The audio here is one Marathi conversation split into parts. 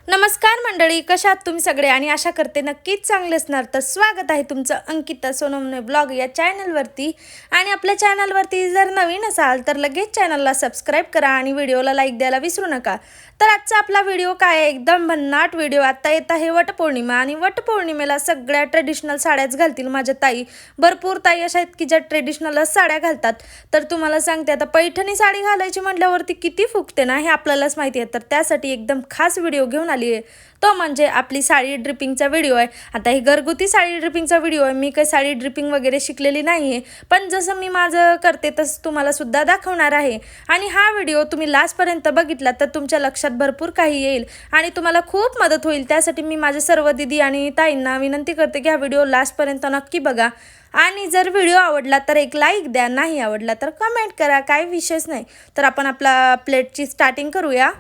नमस्कार मंडळी, कशा आहात तुम्ही सगळे? आणि आशा करते नक्कीच चांगले असणार. तर स्वागत आहे तुमचं अंकिता सोनवणे ब्लॉग या चॅनलवरती. आणि आपल्या चॅनलवरती जर नवीन असाल तर लगेच चॅनलला सबस्क्राईब करा आणि व्हिडिओला लाईक द्यायला विसरू नका. तर आजचा आपला व्हिडिओ काय आहे? एकदम भन्नाट व्हिडिओ. आता येत आहे वटपौर्णिमा आणि वटपौर्णिमेला सगळ्या ट्रेडिशनल साड्याच घालतील माझ्या ताई. भरपूर ताई अशा आहेत की ज्या ट्रेडिशनल साड्या घालतात. तर तुम्हाला सांगते, आता पैठणी साडी घालायची म्हटल्यावरती किती फुगते ना, हे आपल्यालाच माहिती आहे. तर त्यासाठी एकदम खास व्हिडिओ घेऊन आली आहे. तो म्हणजे आपली साडी ड्रिपिंगचा व्हिडिओ आहे. आता ही घरगुती साडी ड्रिपिंगचा व्हिडिओ आहे. मी काही साडी ड्रिपिंग वगैरे शिकलेली नाही आहे, पण जसं मी माझं करते तसं तुम्हाला सुद्धा दाखवणार आहे. आणि हा व्हिडिओ तुम्ही लास्टपर्यंत बघितला तर तुमच्या लक्षात भरपूर काही येईल आणि तुम्हाला खूप मदत होईल. त्यासाठी मी माझ्या सर्व दीदी आणि ताईंना विनंती करते की हा व्हिडिओ लास्टपर्यंत नक्की बघा. आणि जर व्हिडिओ आवडला तर एक लाईक द्या, नाही आवडला तर कमेंट करा, काही विषयच नाही. तर आपण आपला प्लेटची स्टार्टिंग करूया.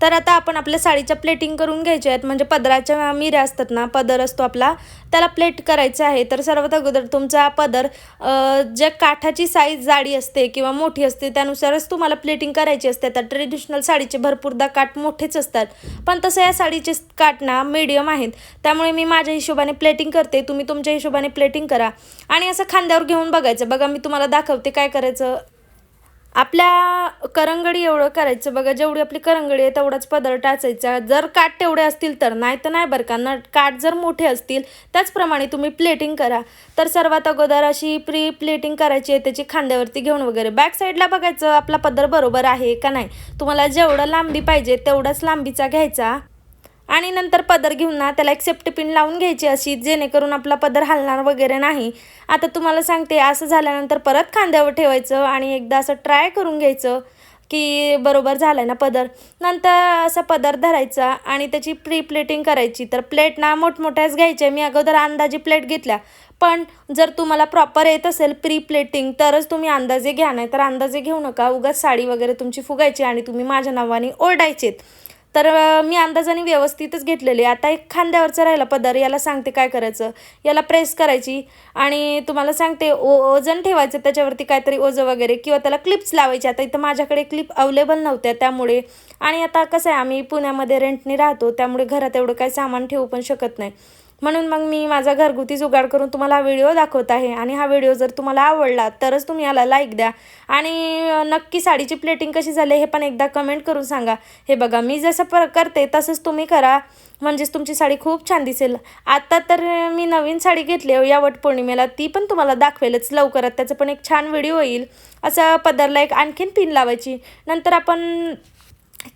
तर आता आपण आपल्या साडीच्या प्लेटिंग करून घ्यायच्या आहेत. म्हणजे पदराच्या मिऱ्या असतात ना, पदर असतो आपला, त्याला प्लेट करायचं आहे. तर सर्वात अगोदर तुमचा पदर ज्या काठाची साईज जाडी असते किंवा मोठी असते त्यानुसारच तुम्हाला प्लेटिंग करायची असते. आता ट्रेडिशनल साडीचे भरपूरदा काठ मोठेच असतात, पण तसं या साडीचे काठ ना मीडियम आहेत. त्यामुळे मी माझ्या हिशोबाने प्लेटिंग करते, तुम्ही तुमच्या हिशोबाने प्लेटिंग करा. आणि असं खांद्यावर घेऊन बघायचं. बघा मी तुम्हाला दाखवते काय करायचं. आपल्या करंगडी एवढं करायचं बघा, जेवढी आपली करंगडी आहे तेवढाच पदर टाचायचा. जर काठ तेवढे असतील तर, नाही तर नाही बरं का. काठ जर मोठे असतील त्याचप्रमाणे तुम्ही प्लेटिंग करा. तर सर्वात अगोदर अशी प्री प्लेटिंग करायची आहे, त्याची खांद्यावरती घेऊन वगैरे बॅक साईडला बघायचं आपला पदर बरोबर आहे का नाही. तुम्हाला जेवढं लांबी पाहिजे तेवढाच लांबीचा घ्यायचा. आणि नंतर पदर घेऊन ना त्याला एक सेफ्टी पिन लावून घ्यायची अशी, जेणेकरून आपला पदर हलणार वगैरे नाही. आता तुम्हाला सांगते, असं झाल्यानंतर परत खांद्यावर ठेवायचं आणि एकदा असं ट्राय करून घ्यायचं की बरोबर झालं ना पदर. नंतर असा पदर धरायचा आणि त्याची प्री प्लेटिंग करायची. तर प्लेट ना मोठमोठ्याच घ्यायच्या. मी अगोदर अंदाजे प्लेट घेतल्या, पण जर तुम्हाला प्रॉपर येत असेल प्री प्लेटिंग तरच तुम्ही अंदाजे घ्या, नाही तर अंदाजे घेऊ नका. उगाच साडी वगैरे तुमची फुगायची आणि तुम्ही माझ्या नावाने ओरडायचेत. तर मी अंदाजाने व्यवस्थितच घेतलेली. आता एक खांद्यावरचा राहिला पदर, याला सांगते काय करायचं. याला प्रेस करायची आणि तुम्हाला सांगते वजन ठेवायचं त्याच्यावरती, काहीतरी ओझं वगैरे, किंवा त्याला क्लिप्स लावायचे. आता इथं माझ्याकडे क्लिप अवेलेबल नव्हत्या त्यामुळे. आणि आता कसं आहे, आम्ही पुण्यामध्ये रेंटने राहतो त्यामुळे घरात एवढं काही सामान ठेवू पण शकत नाही. म्हणून मग मी माझा घरगुती जुगाड करून तुम्हाला हा व्हिडिओ दाखवत आहे. आणि हा व्हिडिओ जर तुम्हाला आवडला तरच तुम्ही याला लाईक द्या. आणि नक्की साडीची प्लेटिंग कशी झाली हे पण एकदा कमेंट करून सांगा. हे बघा, मी जसं करते तसंच तुम्ही करा, म्हणजेच तुमची साडी खूप छान दिसेल. आता तर मी नवीन साडी घेतली या वटपौर्णिमेला, ती पण तुम्हाला दाखवेलच लवकरात. त्याचं पण एक छान व्हिडिओ येईल. असं पदरला एक आणखीन पिन लावायची. नंतर आपण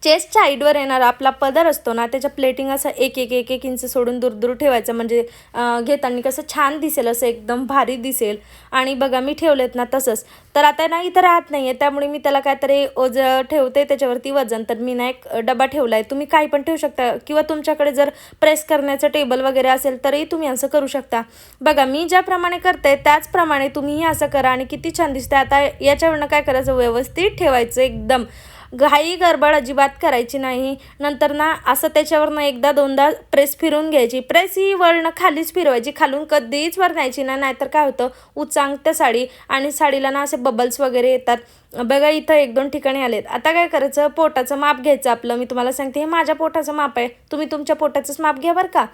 चेस्ट साईडवर येणारा आपला पदर असतो ना, त्याच्या प्लेटिंग असं एक एक एक एक इंच सोडून दूर दूर ठेवायचं. म्हणजे घेताना कसं छान दिसेल, असं एकदम भारी दिसेल. आणि बघा मी ठेवलेत ना तसंच. तर आता ना इथं राहत नाही आहे त्यामुळे मी त्याला काहीतरी ओझं ठेवते त्याच्यावरती वजन. तर मी ना एक डबा ठेवला आहे. तुम्ही काही पण ठेवू शकता, किंवा तुमच्याकडे जर प्रेस करण्याचं टेबल वगैरे असेल तरी तुम्ही असं करू शकता. बघा मी ज्याप्रमाणे करते त्याचप्रमाणे तुम्हीही असं करा आणि किती छान दिसते. आता याच्यावरनं काय करायचं, व्यवस्थित ठेवायचं, एकदम घाई गडबड अजिबात करायची नाही. नंतर ना असं त्याच्यावरनं एकदा दोनदा प्रेस फिरून घ्यायची. प्रेस ही वरनं खालीच फिरवायची, खालून कधीच वर न्यायची ना, नाहीतर काय होतं, उचांगते साडी आणि साडीला ना असे बबल्स वगैरे येतात. बघा इथं एक दोन ठिकाणी आलेत. आता काय करायचं, पोटाचं माप घ्यायचं आपलं. मी तुम्हाला सांगते, हे माझ्या पोटाचं माप आहे, तुम्ही तुमच्या पोटाचंच माप घ्या बरं का.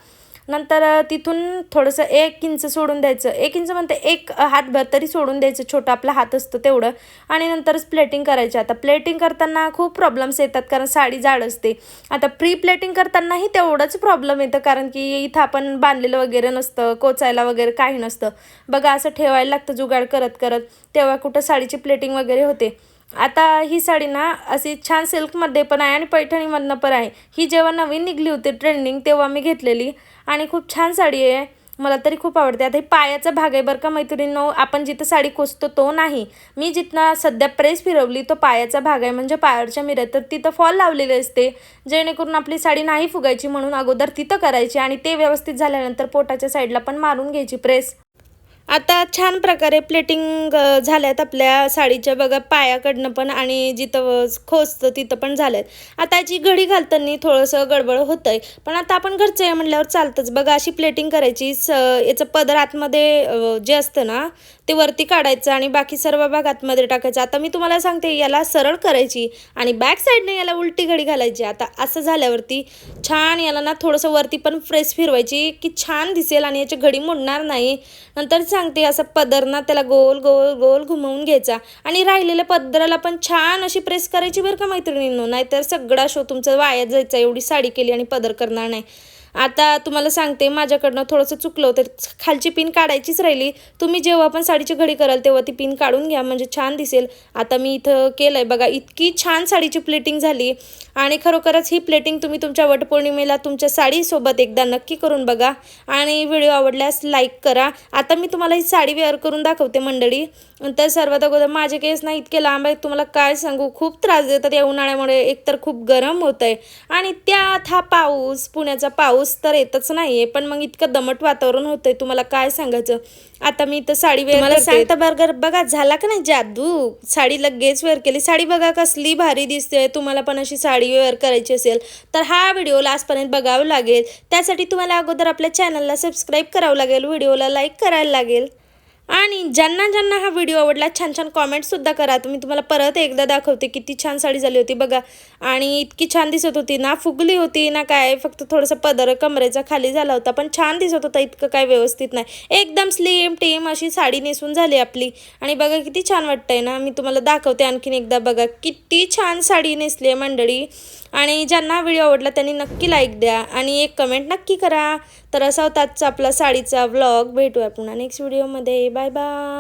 नंतर तिथून थोडंसं 1 इंच सोडून द्यायचं. 1 इंच म्हणते 1 हातभर तरी सोडून द्यायचं, छोटा आपला हात असतो तेवढं. आणि नंतरच प्लेटिंग करायची. आता प्लेटिंग करताना खूप प्रॉब्लेम्स येतात कारण साडी जाड असते. आता प्री प्लेटिंग करतानाही तेवढंच प्रॉब्लेम येतं, कारण की इथं आपण बांधलेलं वगैरे नसतं, कोचायला वगैरे काही नसतं. बघा असं ठेवायला लागतं जुगाड करत करत, तेव्हा कुठं साडीची प्लेटिंग वगैरे होते. आता ही साडी ना अशी छान सिल्कमध्ये पण आहे आणि पैठणीमधनं पण आहे. ही जेव्हा नवीन निघली होती ट्रेंडिंग तेव्हा मी घेतलेली आणि खूप छान साडी आहे, मला तरी खूप आवडते. आता ही पायाचा भाग आहे बरं का मैत्रिणींनो, आपण जिथं साडी कोसतो तो नाही. मी जिथनं सध्या प्रेस फिरवली तो पायाचा भाग आहे, म्हणजे पायाच्या मिऱ्यात. तर तिथं फॉल लावलेले असते, जेणेकरून आपली साडी नाही फुगायची, म्हणून अगोदर तिथं करायची. आणि ते व्यवस्थित झाल्यानंतर पोटाच्या साईडला पण मारून घ्यायची प्रेस. आता छान प्रकारे प्लेटिंग झाल्यात आपल्या साडीच्या. बघा पायाकडनं पण आणि जिथं खोचतं तिथं पण झालं. आता याची घडी घालताना थोडंसं गडबड होतं आहे, पण आता आपण घरचं आहे म्हटल्यावर चालतंच. बघा अशी प्लेटिंग करायची. याचं पदर आतमध्ये जे असतं ना ते वरती काढायचं आणि बाकी सर्व भाग आतमध्ये टाकायचं. आता मी तुम्हाला सांगते याला सरळ करायची आणि बॅक साईडने याला उलटी घडी घालायची. आता असं झाल्यावरती छान याला ना थोडंसं वरती पण प्रेस फिरवायची की छान दिसेल आणि याची घडी मोडणार नाही. नंतर सांगते असं पदर ना त्याला गोल गोल गोल घुमवून घ्यायचा आणि राहिलेल्या पदराला पण छान अशी प्रेस करायची बरं का मैत्रिणींनो, नाहीतर सगळा शो तुमचा वाया जायचा. एवढी साडी केली आणि पदर करणार नाही. आता तुम्हाला सांगते माझ्याकडनं थोडंसं चुकलं होतं, खालची पिन काढायचीच राहिली. तुम्ही जेव्हा पण साडीची घडी कराल तेव्हा ती पिन काढून घ्या म्हणजे छान दिसेल. आता मी इथं केलं आहे बघा, इतकी छान साडीची प्लेटिंग झाली आणि खरोखरच ही प्लेटिंग तुम्ही तुमच्या वटपौर्णिमेला तुमच्या साडीसोबत एकदा नक्की करून बघा आणि व्हिडिओ आवडल्यास लाईक करा. आता मी तुम्हाला ही साडी वेअर करून दाखवते मंडळी. तर सर्वात अगोदर माझे केस ना इतके लांब आहेत, तुम्हाला काय सांगू, खूप त्रास देतात या उन्हाळ्यामुळे. एकतर खूप गरम होत आहे आणि त्यात हा पाऊस, पुण्याचा पाऊस तर येतच नाही आहे, पण मग इतकं दमट वातावरण होतं आहे तुम्हाला काय सांगायचं. आता मी इथं साडी वेअर करते. सांगता बर्गर बघा झाला का नाही जादू, साडी लगेच वेअर केली. साडी बघा कसली भारी दिसते. तुम्हाला पण अशी साडी वेअर करायची असेल तर हा व्हिडिओ लास्टपर्यंत बघावं लागेल. त्यासाठी तुम्हाला अगोदर आपल्या चॅनलला सबस्क्राईब करावं लागेल, व्हिडिओला लाईक करायला लागेल आणि ज्यांना ज्यांना हा व्हिडिओ आवडला छान छान कॉमेंटसुद्धा करा. तर मी तुम्हाला परत एकदा दाखवते किती छान साडी झाली होती बघा आणि इतकी छान दिसत होती ना, फुगली होती ना काय, फक्त थोडंसं पदर कमरेचा खाली झाला होता पण छान दिसत होता. इतकं काय व्यवस्थित नाही, एकदम स्लिम टीम अशी साडी नेसून झाली आपली आणि बघा किती छान वाटतंय ना. मी तुम्हाला दाखवते आणखीन एकदा, बघा किती छान साडी नेसली आहे मंडळी. आणि ज्यांना व्हिडिओ आवडला त्यांनी नक्की लाईक द्या आणि एक कमेंट नक्की करा. तर असा होता आजचा आपला साडीचा व्लॉग. भेटूया पुन्हा नेक्स्ट व्हिडिओमध्ये. Bye bye.